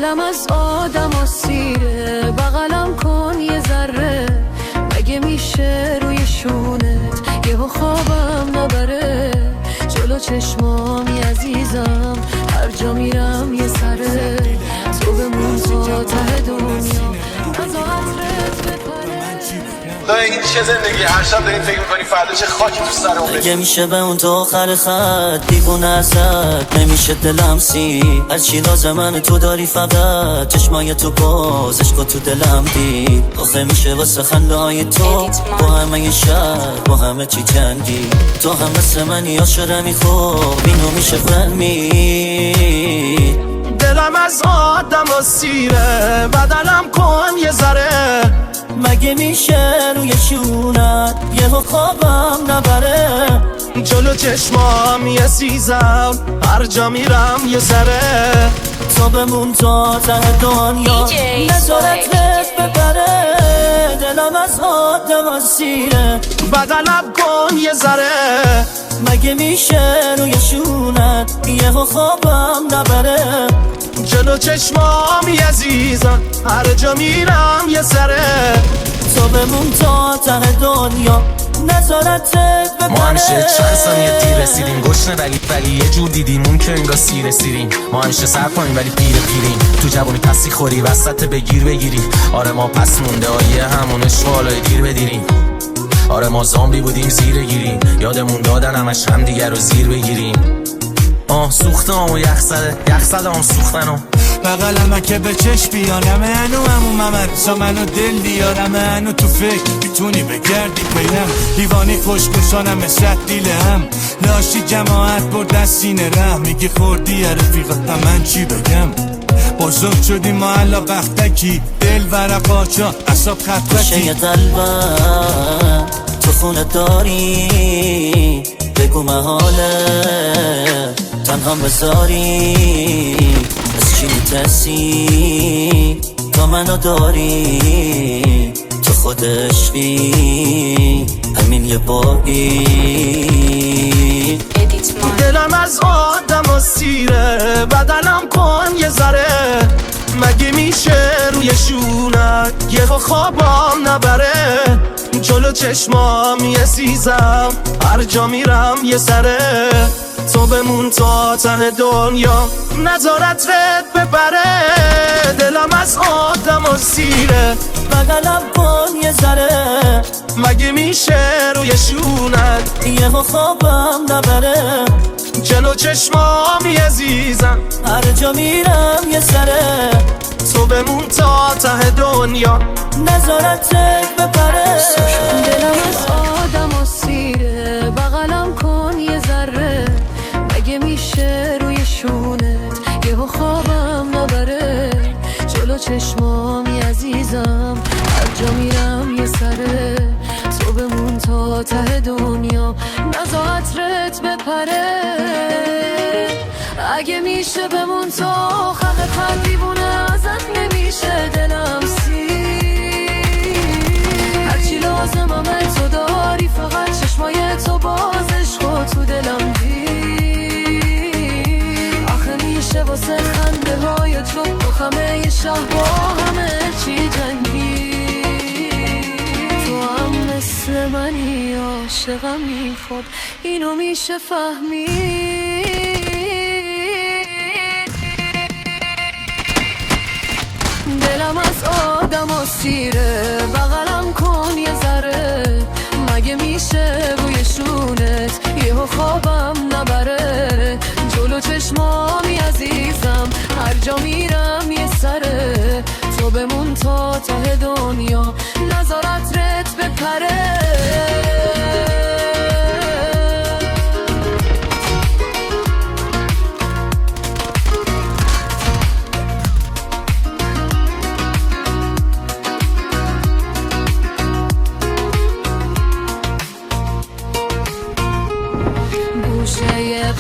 دلم از آدم اسیره، بغلم کن یه ذره، مگه میشه روی شونت یهو خوابم نبره؟ جلو چشمامی عزیزم، هر جا میرم یه سره، تو بمون تا ته دنیا، نزا عطرت بپره. این چه زندگی؟ هر شب داریم فکر میکنی فردا چه خاکی تو سرمون بشه. اگه میشه به اون تا آخر خط دیوونه ازت نمیشه دلم سی، هرچی لازمه تو داری فقط چشمای تو باز، عشق تو دلم دید. آخه میشه واسه خنده های تو با همه شهر با همه چی جنگی، تو هم مثل منی عاشقمی، خوب اینو میشه فهمید. دلم از آدم اسیره، بدنم کن یه ذره، مگه میشه روی شونت یهو خوابم نبره؟ جلو چشمام یه سیزم، هر جا میرم یه ذره، تو بمون تا ته دنیا، نظارتت ببره. دلم از آدم اسیره، بدنم کن یه ذره، مگه میشه روی شونت یهو خوابم نبره؟ جلو چشمام یه عزیزم، هر جا میرم یه ذره، تو بمون تا ته دنیا، نظارتت ببره. ما همیشه چند ثانیه دیر رسیدیم، گشنه ولی یه جور دیدیم اون که انگار سیر سیریم. ما همیشه سر پایین ولی پیریم، تو جوانی پسی خوری وسط بگیری. آره ما پس مونده آیه همون اشوالای دیر بدیریم. آره ما زامبی بودیم زیر گیریم، یادمون دادن همش هم دیگر رو زیر بگیریم. سوختم و یخ زدم سوختنم بغلم که به چشم بیانم، همون ممرسا منو دل دیارم، هنو تو فکر میتونی بگردی پیرم، دیوانی خوش گوشانم مثل دیلم، لاشی جماعت برد سینه ره، میگی خوردی رفیقتم من چی بگم؟ بزرگ شدیم ما علا بختکی، دل ورقاچا اصاب خطرکی. شیه قلبم تو خونه داری، بگو محاله تنها بذاری، از چی میترسی تا منو داری؟ تو خود عشقی همین یه باری. دلم از آدم اسیره، بدنم کن یه ذره، مگه میشه روی شونت یهو خوابم نبره؟ جلو چشمام یه سیزم، هر جا میرم یه سره، تو بمون تا ته دنیا، نظارت رد ببره. دلم از آدم اسیره، بغلم کن یه ذره، مگه میشه روی شونت یهو خوابم نبره؟ جلو چشمام یه عزیزم، هر جا میرم یه سره، تو بمون تا ته دنیا، نظارتت ببره. دلم از آدم اسیره، بغلم کن یه ذره، مگه میشه روی شونت یهو خوابم نبره؟ جلو چشمامی عزیزم، هر جا میرم یه سره، تو بمون تا ته دنیا، نزا عطرت بپره. اگه میشه بمون تا آخر خط، دیوونه ازت نمیشه دلم سی، هرچی لازمم تو داری، فقط چشمای تو بازش خود تو دلم دی. آخه میشه واسه خنده های تو با همه شهر با همه چی جنگی، تو هم مثل منی عاشقمی، خود اینو میشه فهمید. دلم از آدم اسیره، بغلم کن یه ذره، مگه میشه روی شونت یهو خوابم نبره؟ جلو چشمامی عزیزم، هر جا میرم یه سره، تو بمون تا ته دنیا، نظارت رت بپره. گوشه